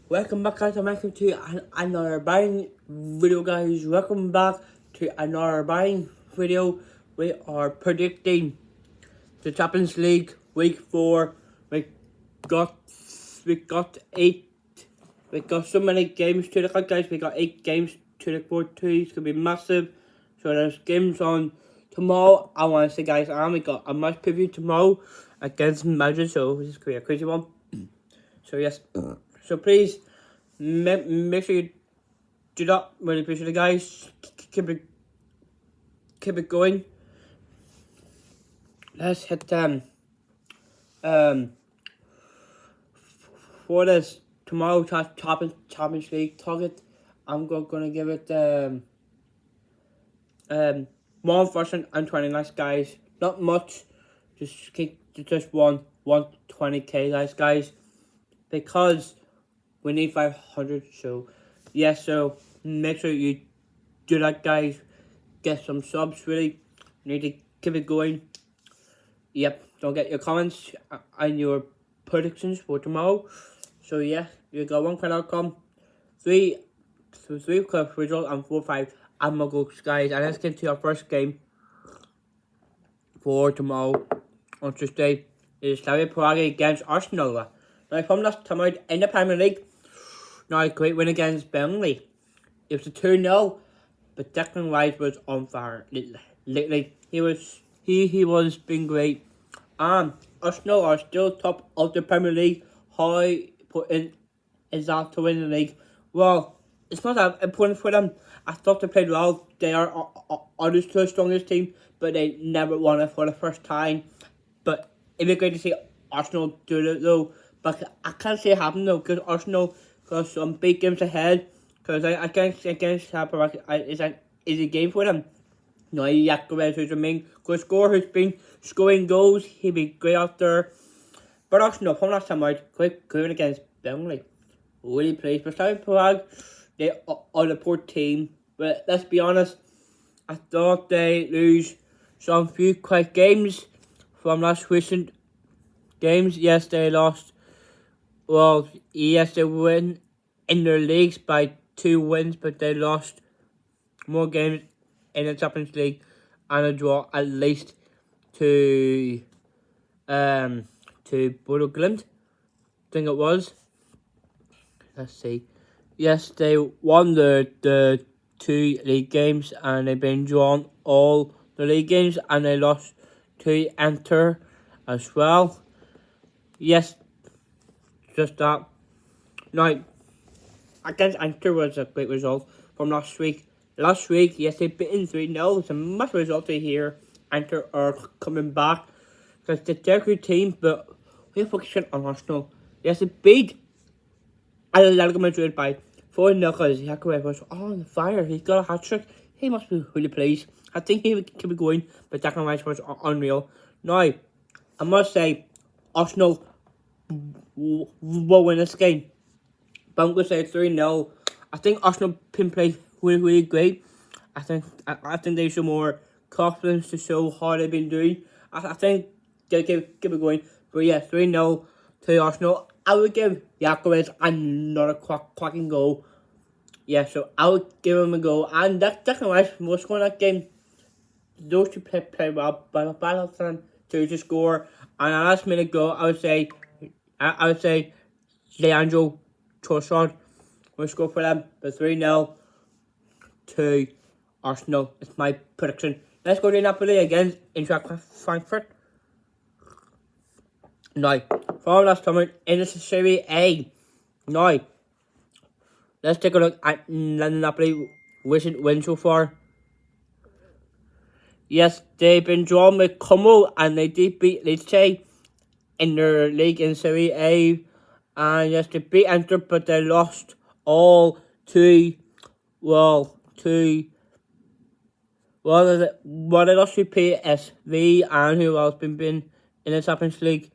Welcome back, guys, and welcome to another buying video, guys. Welcome back to another buying video. We are predicting the Champions League week 4. We got we got eight. We got so many games to look at, guys. We got 8 games to look forward to. It's gonna be massive. So there's games on tomorrow. I want to say, guys, and we got a match preview tomorrow against Madrid. So this is gonna be a crazy one. So yes. So please make sure you do that. Really appreciate it, guys. Keep it going. Let's hit for this tomorrow Champions League target. I'm gonna give it 1,020 nice, guys. Not much. Just 120k, guys. Because we need 500. So yes, so make sure you do that, guys. Get some subs. Really need to keep it going. Yep. Don't get your comments and your predictions for tomorrow. So yeah, you got 1 3 club result and 4-5 ammo goals, guys. And let's get to our first game for tomorrow on Tuesday. Is Slavia Prague against Arsenal. Now, from last time out in the Premier League, now a great win against Burnley. It was a 2-0, but Declan Rice was on fire lately. He was being great. Arsenal are still top of the Premier League. How important is that to win the league? Well, it's not that important for them. I thought they played well. They are the strongest team, but they never won it for the first time. But it'd be great to see Arsenal do it though. But I can't see it happen though, because Arsenal got some big games ahead. Because against Prague is a game for them. No, Jakob, who's the main goal scorer, who's been scoring goals. He'd be great out there. But Arsenal, from last time out, quick going against Burnley. Really pleased. But Slavia Prague, they are the poor team. But let's be honest, I thought they lose some few quick games from last recent games. Yes, they lost. Well, yes, they win in their leagues by 2 wins, but they lost more games in the Champions League and a draw at least to Bodo Glimt, I think it was. Let's see. Yes, they won the 2 league games and they've been drawn all the league games, and they lost to Inter as well. Yes, just that. Now, against Inter was a great result from last week. Last week, yes, they beaten 3-0. It's a massive result to hear. Inter are coming back because they're a good team, but we're focusing on Arsenal. Yes, they beat Atletico Madrid by 4-0 because Jakob was on fire. He got a hat-trick. He must be really pleased. I think he would keep it going, but Declan Rice was unreal. Now, I must say, Arsenal will win this game. But I'm going to say 3-0. I think Arsenal can play really great. I think they show more confidence to show how they've been doing. I think they'll keep it going. But yeah, 3-0 to Arsenal. I would give Jakob another cracking goal. Yeah, so I would give him a go. And that's Declan Rice will score in that game. Those two play well, but a battle for them to score. And a last minute goal, I would say Leandro Trossard will score for them. But 3-0 to Arsenal. It's my prediction. Let's go to Napoli against Eintracht Frankfurt. Now, from last time in the Serie A. Now, let's take a look at Napoli recent win so far. Yes, they've been drawn with Como and they did beat Lecce in their league in Serie A. And yes, they beat Inter, but they lost all they lost to PSV, and who else been in the Champions League?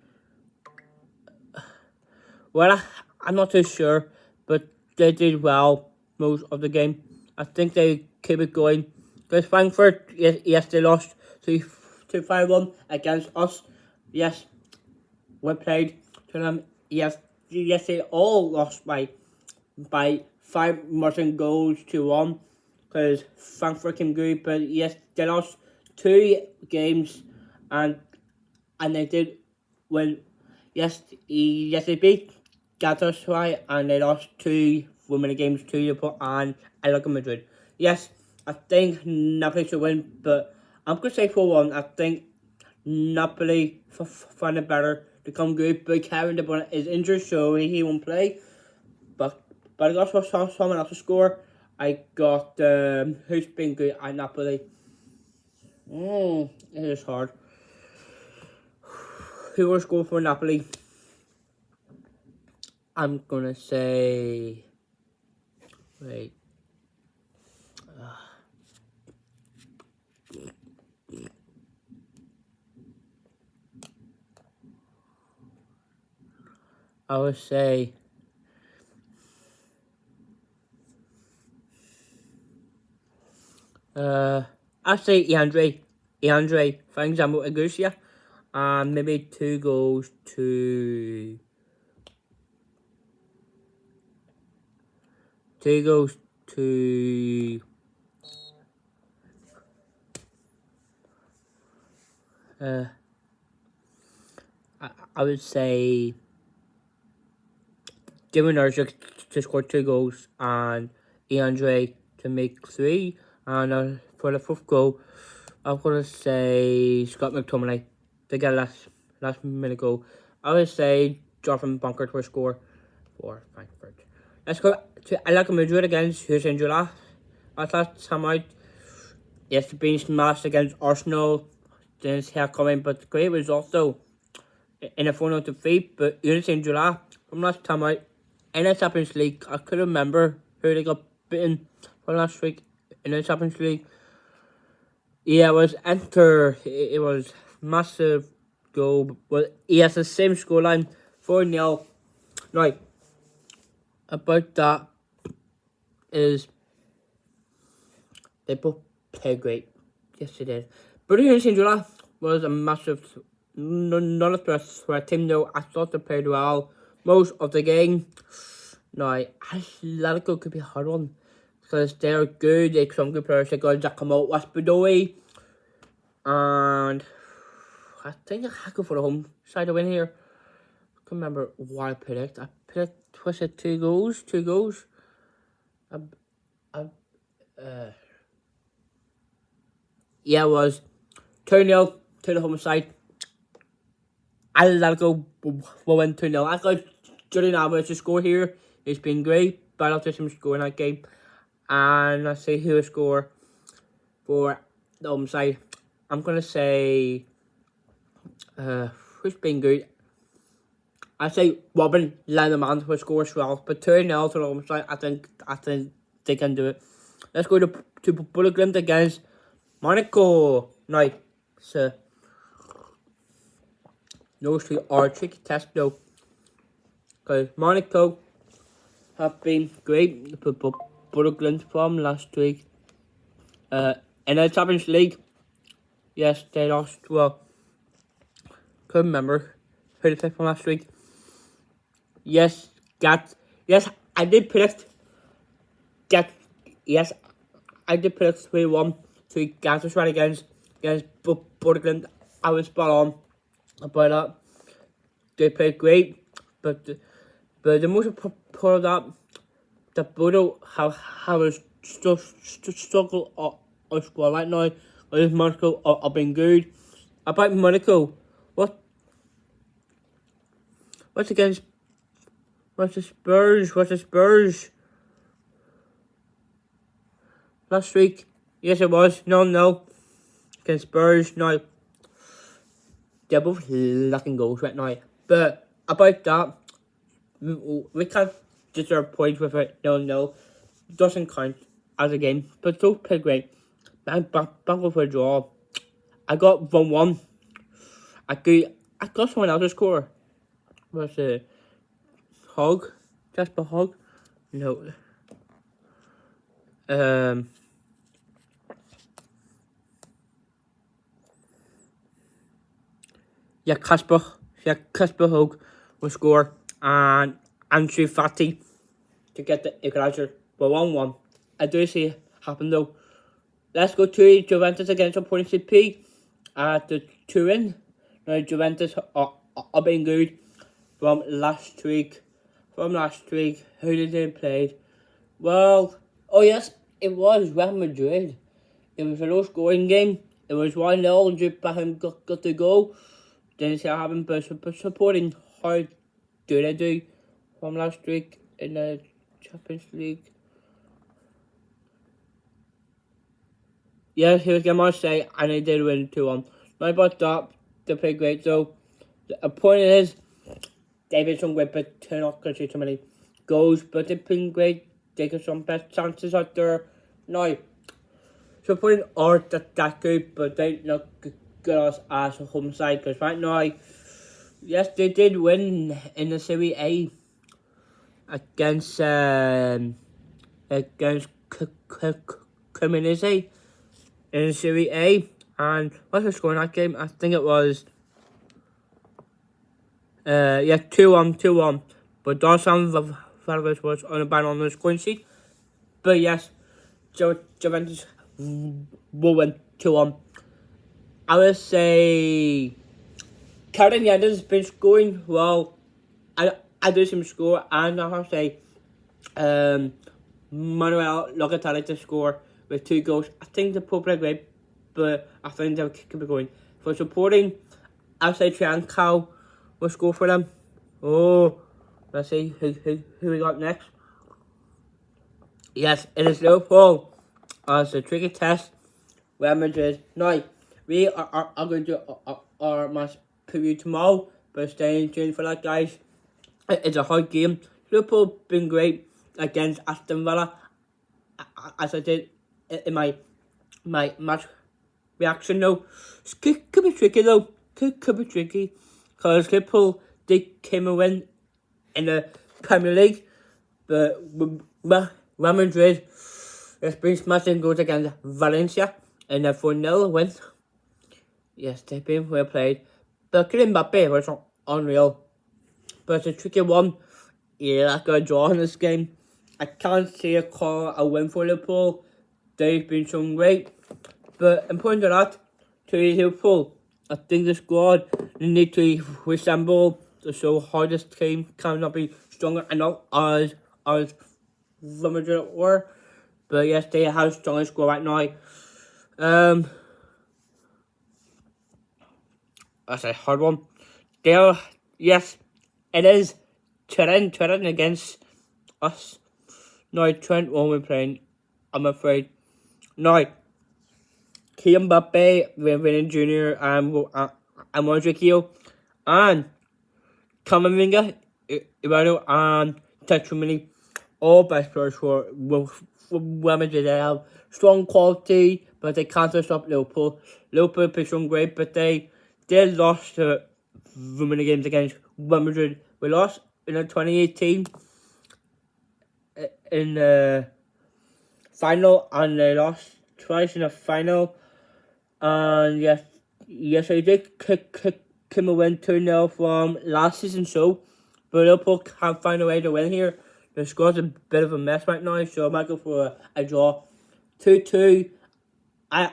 Well, I'm not too sure, but they did well most of the game. I think they keep it going. Because Frankfurt, yes, they lost 5-1 against us. Yes, we played to them. Yes, they all lost by by 5 goals to 1 because Frankfurt came good, but yes, they lost 2 games and they did win. Yes, they beat Galatasaray and they lost 2 women games to Liverpool and Atletico Madrid. Yes, I think Napoli should win, but I'm going to say 4-1. I think Napoli find it better to come good, but Kevin De Bruyne is injured, so he won't play. But I got someone else to score. I got who's been good at Napoli. It is hard. Who will score for Napoli? I'm gonna say. Wait. I would say. I'd say Iandre, for example, Agusia. And maybe 2 goals to. 2 goals to. I would say. Jimmy Nursic to score 2 goals and Iandre to make 3. And for the 4th goal, I'm gonna say Scott McTominay to get a last minute goal. I would say Jonathan Bunker to score for Frankfurt. Let's go to Atletico Madrid against Hussein Jula. Last time out, yes, being smashed against Arsenal. Didn't see how coming, but great result though. In a 4-0 defeat, but Hussein Jula from last time out. In the Champions League, I couldn't remember who they got beaten for last week in the Champions League. Yeah, it was Enter. It was massive goal, but he has the same scoreline, 4-0. Right, about that is they both played great. Yes, they did. But Hussein was a massive, not a threat team though. I thought they played well most of the game. No, Atletico could be a hard one because they're good. They have some good players. They got Giacomo Waspidoy, and I think I go for the home side to win here. I can't remember what I picked. I picked, was it 2 goals? 2 goals. Yeah, it was 2-0 to the home side. Atletico will win 2-0. I got Julian Alvarez to score here. He's been great. But I'll just him score in that game. And let's see who will score for the home side. I'm going to say... who's been good? I say Robin Lenneman will score as well. But 2-0 to the home side. I think they can do it. Let's go to Bullet against Monaco. Now, so... those 2 are tricky tests though. Because Monaco have been great. Bullet from last week. In the Champions League, yes, they lost. Well, couldn't remember who they played from last week. Yes, I did predict. Yes, I did predict 3-1 to Galatasaray against Bullet. I was spot on about that. They played great, but the most part of that, the Bodo have a struggle on squad right now. Whereas Monaco are been good. About Monaco, what's against what's the Spurs? Last week, yes it was 0-0 against Spurs. Now they're both lacking goals right now. But about that, we can't deserve points with it. 0-0 doesn't count as a game. But both played great. I'm back for a draw. I got 1-1. I got someone else to score. Was it Hogg? Jasper Hogg? No. Casper Hogg will score, and Andrew Fati to get the equaliser. But 1-1. I do see it happen though. Let's go to Juventus against Supporting CP at the Turin. Now Juventus are being good from last week. Who did they play? Well, oh yes, it was Real Madrid. It was a low scoring game. It was 1-0. Jude Bellingham got the goal. Didn't see what happened, but Supporting, how do they do from last week in the Champions League? Yes, he was getting Marseille, and they did win 2-1. Not about that, they played great though. The point is, they've been some great, but they're not going to see so many goals, but they've been great. They got some best chances out there. Now, Supporting aren't that good, but they're not good as a home side, because right now, yes, they did win in the Serie A against Cremonese in Serie A. And what's the score in that game? I think it was 2-1. But Darsan Valverde was on the scoring sheet. But yes, Juventus will win 2-1. I would say Karen has been scoring well. I do some score, and I have to say Manuel Locatelli to score with 2 goals. I think the Pope played great, but I think they'll keep it going. For Supporting, I'll say Trent will score for them. Oh, let's see who we got next. Yes, it is Liverpool. It's a tricky test. Real Madrid. Now, we are going to do our match preview tomorrow, but stay tuned for that, guys. It's a hard game. Liverpool been great against Aston Villa, as I did in my match reaction. Though could be tricky though. Could be tricky because Liverpool did came a win in the Premier League, but Real Madrid has been smashing goals against Valencia in a 4-0 win. Yes, they've been well played, but Mbappe was unreal. But it's a tricky one. Yeah, I got a draw in this game. I can't see a win for Liverpool. They've been so great. But in point of that, to Liverpool, I think the squad they need to resemble to show how this team cannot be stronger enough as Real Madrid were. But yes, they have a stronger squad right now. That's a hard one. Yes, it is Trent against us. Now, Trent won't be playing, I'm afraid. Now, Kylian Mbappe, Vinny Jr., and Rodrigo, and Camavinga, Eduardo, and Tchouaméni, all best players for Real Madrid. They have strong quality, but they can't stop Liverpool. Liverpool play strong great, but they lost the many games against Real Madrid. We lost in 2018 in the final, and they lost twice in the final. And yes, I did come a win 2-0 from last season, so but Liverpool can't find a way to win here. The score's a bit of a mess right now, so I might go for a draw. 2-2. I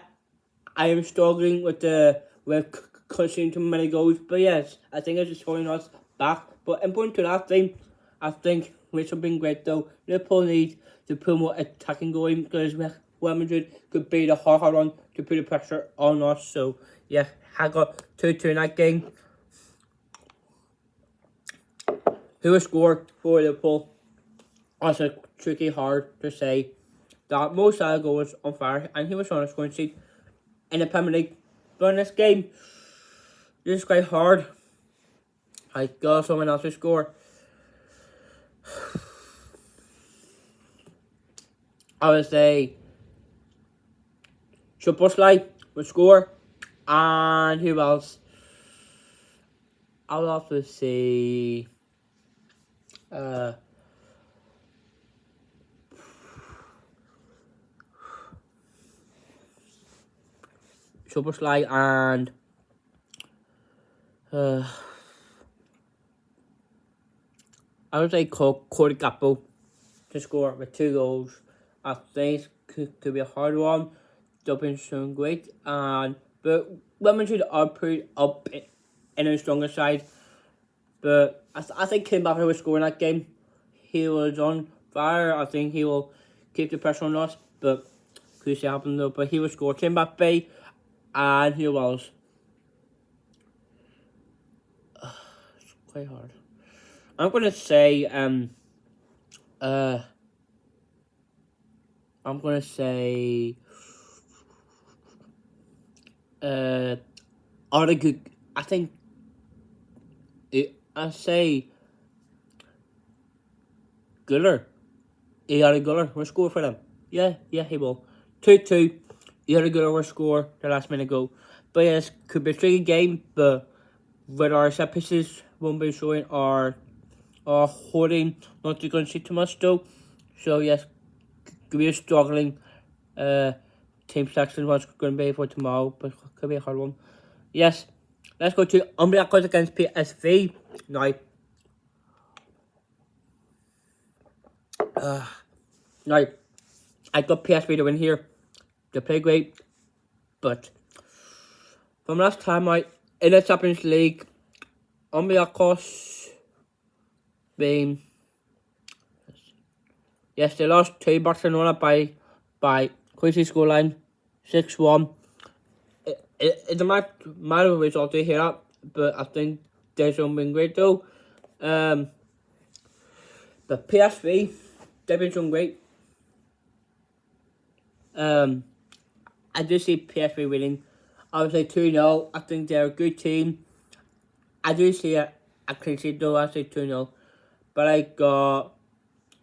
am struggling with conceding too many goals, but yes, I think it's just holding us back. But in point to that thing, I think which have been great though. Liverpool need to put more attacking going because Real Madrid could be the hard one to put the pressure on us. So yeah, I got 2-2 in that game. Who will score for Liverpool? That's a tricky, hard to say. That Mo Salah was on fire and he was on a scoring sheet in the Premier League. But in this game, this is quite hard. I got someone else to score. I would say Szoboszlai would score. And who else? I would also say Szoboszlai and I would say Cody Gakpo to score with 2 goals. I think could be a hard one. Dublin's shown great, but Madrid are pretty up in a stronger side. But I think Mbappe will score in that game. He was on fire. I think he will keep the pressure on us, but could see happen though. But he will score. Mbappe, and who else? It's quite hard. I'm gonna say I'm gonna say are the good. I think I say Guller. He had a Guller will score for them. Yeah, he will. 2-2. He had a Guller will score the last minute goal. But yes, could be a tricky game, but with our set pieces won't be showing our holding not to concede too much though. So yes, could be a struggling team selection what's going to be for tomorrow, but could be a hard one. Yes, let's go to Olympiacos against PSV now. Now, I got PSV to win here. They play great, but from last time in the Champions League, Olympiacos being yes, they lost to Barcelona by crazy scoreline 6-1. It's a matter result to hear that, but I think they've been great though. The PSV, they've been doing great. I do see PSV winning. Obviously 2-0. I think they're a good team. I do see a clean sheet though. I say 2-0. But I got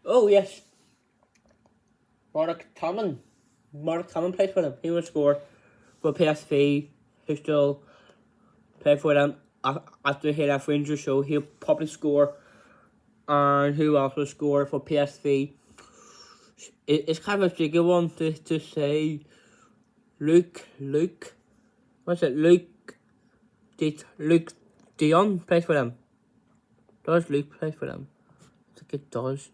yes, Mark Tomlin plays for them. He will score for PSV. He still play for them after he left Rangers, so he'll probably score. And who else will score for PSV? It's kind of a tricky one to say. Luke, what's it? Luke De Jong plays for them. Does Luke play for them? I think it does.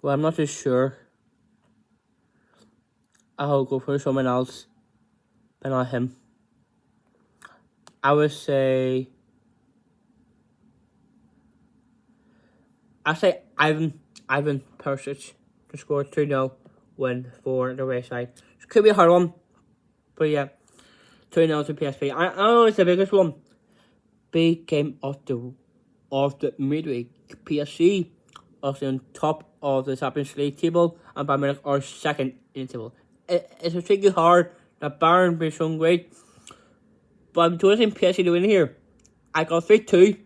Well, I'm not too sure. I'll go for someone else, but not him. I would say Ivan Perisic to score 2-0 win for the away side. It could be a hard one, but yeah, 2-0 to PSV. I know it's the biggest one. Big game of the midweek. PSG are on top of the Champions League table, and Bayern Munich are second in the table. It's a tricky hard. That Bayern be so great, but I'm choosing PSG to win here. I got 3-2,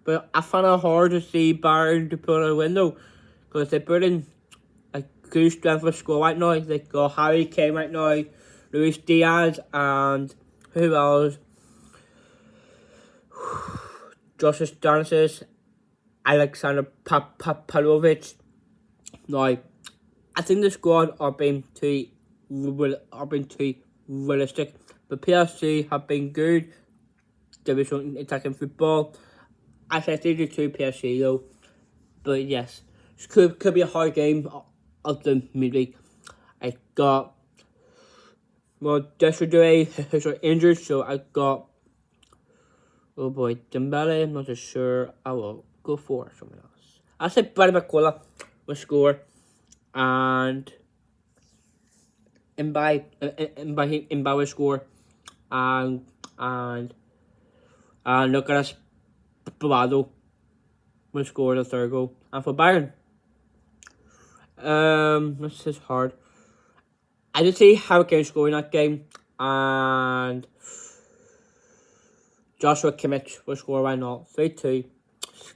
but I found it hard to see Bayern to pull out a window because they put in a good strength of score right now. They got Harry Kane right now, Luis Diaz, and who else? Joseph Stanisic, Alexander Pavlovic. Now, I think the squad are being too realistic. But PSG have been good. They've been showing attacking football. I say 3-2 PSG though. But yes, it could be a hard game of the midweek. I got Desiree who's injured, so I got Dembele. I'm not too sure. I will go for someone else. I said Barry McCullough will score, and Mbappe will score, and Lucas Bavado will score the third goal. And for Bayern, this is hard. I did see Harry Kane score in that game, and Joshua Kimmich will score right now. 3-2.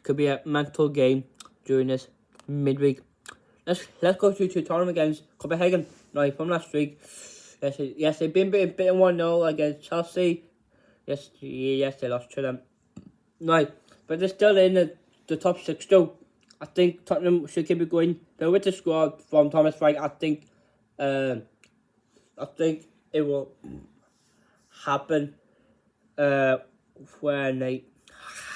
Could be a mental game during this midweek. Let's go to Tottenham against Copenhagen. Now, from last week, yes, they've been beaten 1-0 against Chelsea. Yes, they lost to them. Now, but they're still in the top 6 though. I think Tottenham should keep it going. But with the squad from Thomas Frank, I think it will happen. uh, when they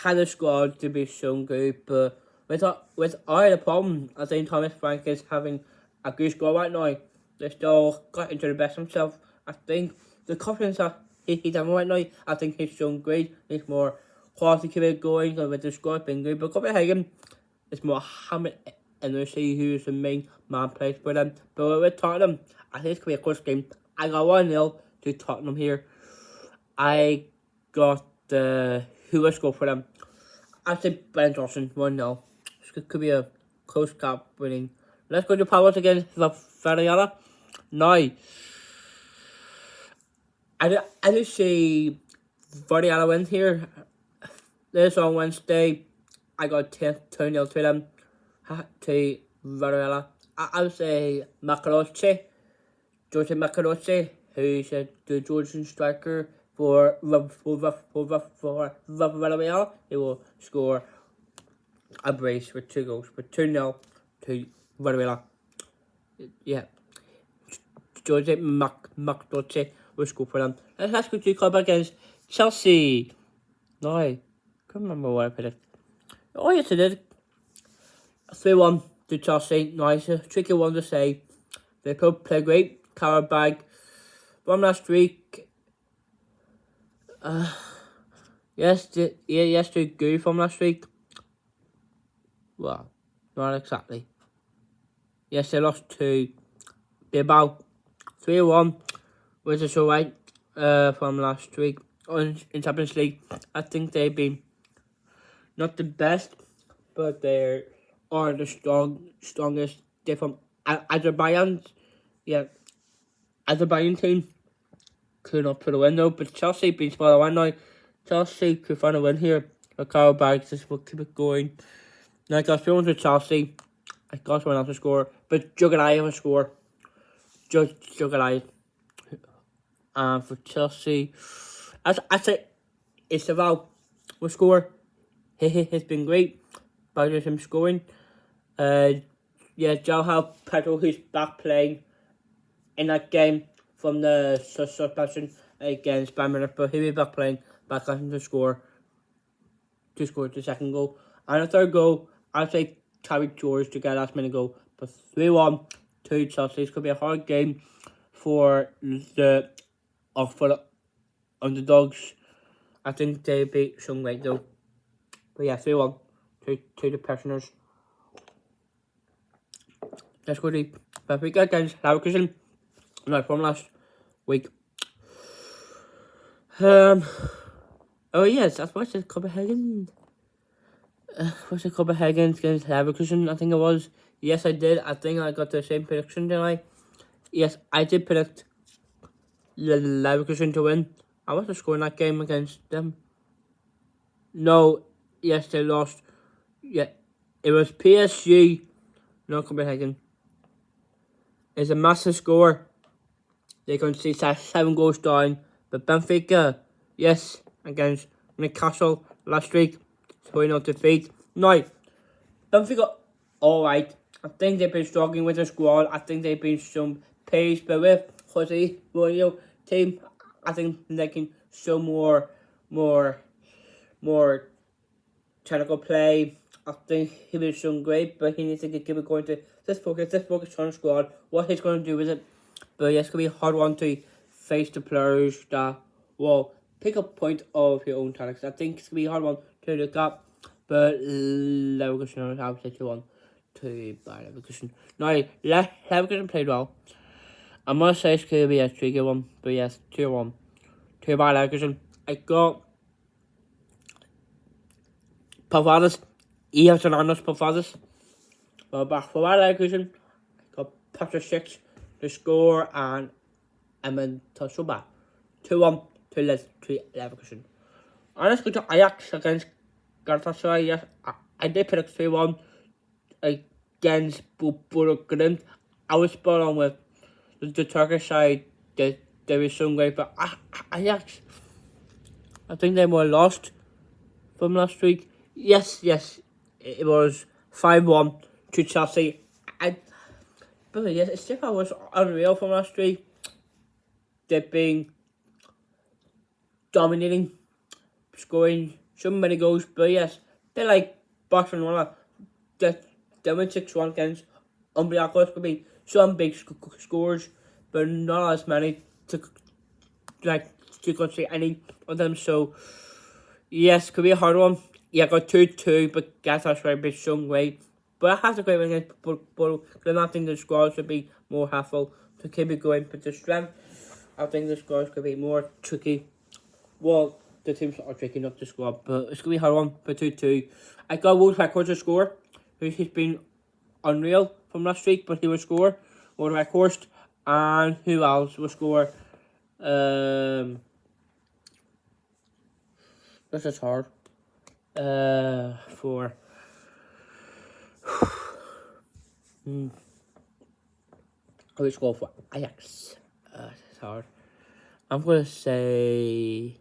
had a squad to be so good, but with all the problem, I think Thomas Frank is having a good squad right now. They still got into the best himself. I think the confidence that he's having right now, I think he's shown great. He's more quality keep it going with the squad being good. But Copenhagen, it's Mohammed Energy who's the main man plays for them. But with Tottenham, I think it's going to be a close game. I got 1-0 to Tottenham here. I got who will score for them? I think Ben Johnson 1-0. This could be a close cap winning. Let's go to Palace again. Varela. Now, I just see Varela win here. This on Wednesday, I got 2-0 to them. To Varela. I would say Macaroche. George Macaroche, who's the Georgian striker for Villarreal. He will score a brace with 2 goals, with 2-0 to Villarreal. Yeah, George Macaroche will score for them. Let's go to club against Chelsea. No, I can't remember what I put it. Oh yes, I did. 3-1 to Chelsea. Nice, a tricky one to say. They could play great. Carabag from last week. Yes, they're good from last week. Well, not exactly. Yes, they lost to Bilbao 3-1, which is alright from last week in Champions League. I think they've been not the best, but they are the strongest. They're from Azerbaijan. Yeah, Azerbaijan team could not put a win though, but Chelsea beats by the 1 now. Chelsea could find a win here. But Carl Bags just will keep it going. Now I got 3-1 to Chelsea. I got someone else to score, but Juganai will score. Juganai. For Chelsea, as I say, Isaval will score. He's been great. By just him scoring. Yeah, Joao Pedro, who's back playing in that game from the suspension against Bayern Munich, but he'll be back playing, back on to score the second goal. And the third goal, I'd say Terry George to get a last minute goal. But 3-1 to Chelsea. This could be a hard game for the underdogs. I think they beat Sungway though. But yeah, 3-1 to the Prisoners. Let's go to Benfica against Leverkusen. No, from last week. Oh yes, that's what's the Copenhagen. What's the Copenhagen against Leverkusen? I think it was. Yes, I did. I think I got the same prediction, didn't I? Yes, I did predict Leverkusen to win. I was scoring that game against them. No, yes, they lost. Yeah, it was PSG, not Copenhagen. It's a massive score. They can see 7 goals down. But Benfica, yes, against Newcastle last week, 2-0 defeat. Now, Benfica, alright. I think they've been struggling with the squad. I think they've been some pace, but with Jose Mourinho team, I think they can show more technical play. I think he was shown great, but he needs to give it going to this focus on the squad, what he's going to do with it. But yeah, it's going to be a hard one to face the players that will pick up point of your own tactics. I think it's going to be a hard one to look at, but Leverkusen have 2-1 to Bayern Leverkusen. Now, Leverkusen played well. I must say it's going to be a tricky one, but yes, 2-1 to Bayern Leverkusen. I got Pavadas. Ian Fernandes Pavadas. Well, back for Bayern Leverkusen, I got Patrick 6 to score and Emin Tassoba. 2-1 to Leverkusen. And let's go to Ajax against Galatasaray. Yes, I did predict 3-1 against Burugrund. I was spot on with the Turkish side. They were so great, but Ajax, I think they were lost from last week. Yes, it was 5-1 to Chelsea. But yes, it's still was unreal from last week. They've been dominating scoring so many goals, but yes, they like Barcelona. They win 6-1 against Olympiacos. Could be some big scores, but not as many to consider any of them. So yes, could be a hard one. Yeah, got 2-2, but that's very big some way. But I have to go against but I think the squad should be more helpful to keep it going. But the strength, I think the squad could be more tricky. Well, the teams are tricky, not the squad, but it's gonna be a hard one for 2-2. I got World Records to score, he's been unreal from last week, but he will score World Records, and who else will score? This is hard. For I will score for Ajax. It's hard. I'm gonna say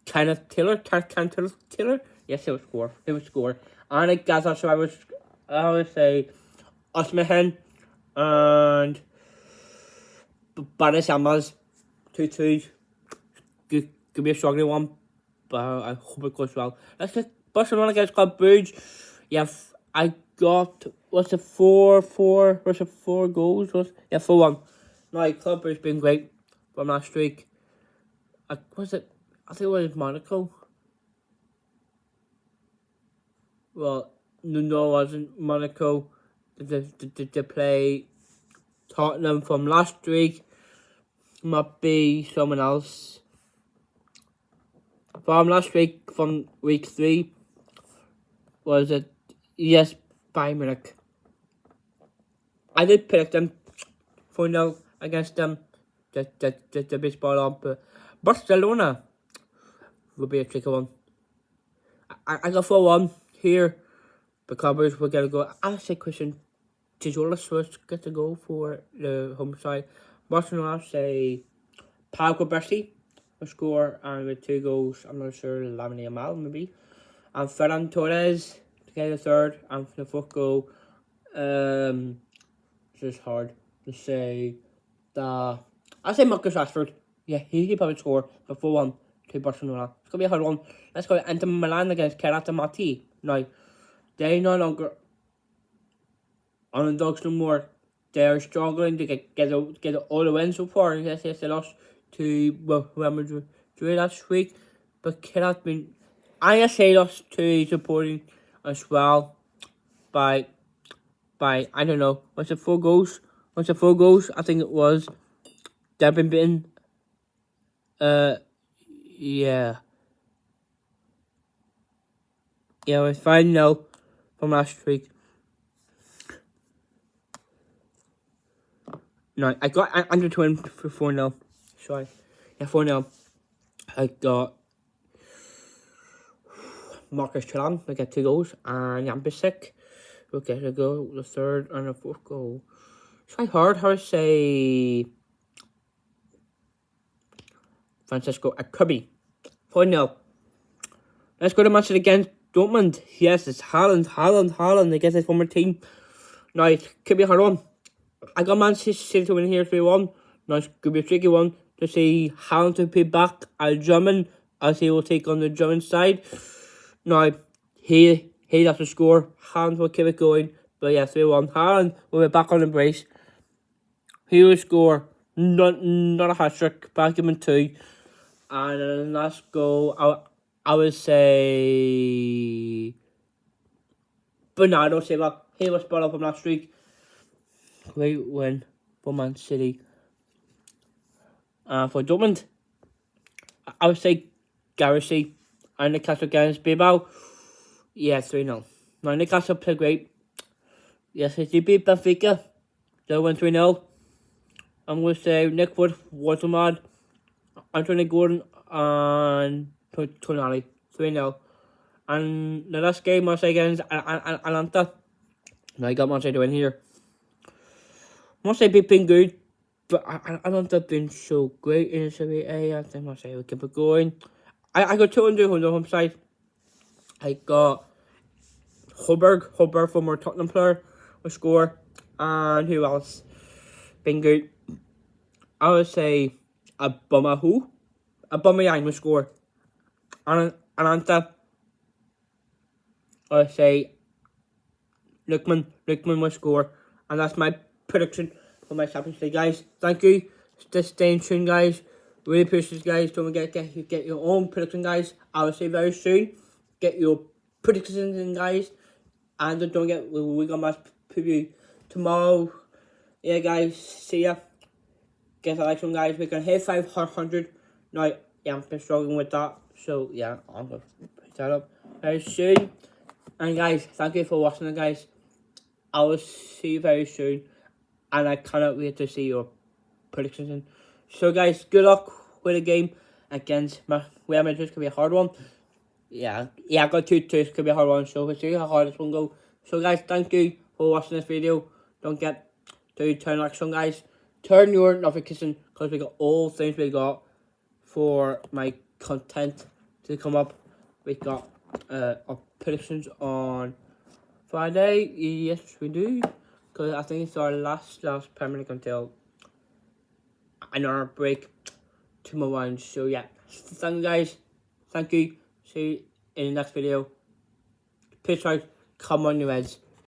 Kenneth Taylor. Taylor. Yes, he will score. He will score. And I guess that's what I would say Osmahan and Baris Amas 2-2. Could be a struggling one, but I hope it goes well. Let's get Barcelona against Club Brugge. Yeah, I got, what's it, 4 goals? 4-1. No, Club Brugge's been great from last week. I think it was Monaco. Well, no, it wasn't Monaco. They play Tottenham from last week. Might be someone else. From last week, from week 3, was it? Yes, Bayern Munich. I did pick them 4-0 against them. The be spot on, but Barcelona will be a tricky one. I got 4-1 here because we're gonna go. I say Christian Tijolis was get to go for the home side. Barcelona say Pau Bessi will score, and with 2 goals, I'm not sure, Lamine Yamal maybe, and Ferran Torres to get the 3rd, and for the 4th goal, it's just hard to say. I say Marcus Rashford. Yeah, he probably score for 4-1 to Barcelona. It's gonna be a hard one. Let's go into Milan against Keratamati. Now, they no longer underdogs no more. They're struggling to get all the wins so far. Yes, they lost to Real Madrid last week, but cannot been. I say lost to supporting as well by I don't know. Was it 4 goals? I think it was. They've been beaten. Yeah. Yeah, it was 5-0 from last week. No, I got under 20 for 4-0. Sorry. Yeah, 4-0. I got Marcus Thuram, I get 2 goals, and Jan Bissek will get a goal, the 3rd and the 4th goal. It's quite hard, how to say Francisco Acubi. 4-0. Let's go to Manchester against Dortmund. Yes, it's Haaland against his former team. Now, it could be a hard one. I got Manchester City to win here 3-1. Now, it's going to be a tricky one to see Haaland to pay back a German, as he will take on the German side. Now, he has to score. Haaland will keep it going. But yeah, 3-1. Haaland will be back on the brace. He will score. Not a hat-trick, but I'll give him 2. And then let's go. I would say Bernardo Silva. He was spot up from last week. Great win for Man City. For Dortmund, I would say Garcia and Newcastle against Bilbao. Yeah, 3-0. Now, Newcastle played great. Yes, they beat Benfica. They went 3-0. I'm going to say Nick Wood, Waterman, Anthony Gordon, and Tonali. 3-0. And the last game was against Atlanta. Now, I got Man City to win here. I must say they've been good, but Atlanta have been so great in the Serie A. I think I say we'll keep it going. I got 200 on the home side. I got Holberg, former Tottenham player, will score. And who else? Been good. I would say Aubameyang will score. And Anta, I say Lookman will score. And that's my prediction for my Champions League, guys. Thank you. Stay tuned, guys. Really appreciate it, guys. Don't forget to get your own prediction, guys. I will see you very soon. Get your predictions in, guys. And don't forget, we got my preview tomorrow. Yeah, guys. See ya. Get a like from guys. We can hit 500. Now, yeah, I've been struggling with that. So, yeah, I'm going to put that up very soon. And, guys, thank you for watching it, guys. I will see you very soon. And I cannot wait to see your predictions in. So, guys, good luck with the game against Real Madrid. It's going to be a hard one. Yeah, I got 2-2. It's going to be a hard one. So, we'll see how hard this one goes. So, guys, thank you for watching this video. Don't get to turn like some, guys. Turn your notification because we got all things we got for my content to come up. We got our predictions on Friday. Yes, we do. Because I think it's our last Premier League until another break tomorrow. So yeah, thank you guys. Thank you. See you in the next video. Peace out. Come on, you Reds.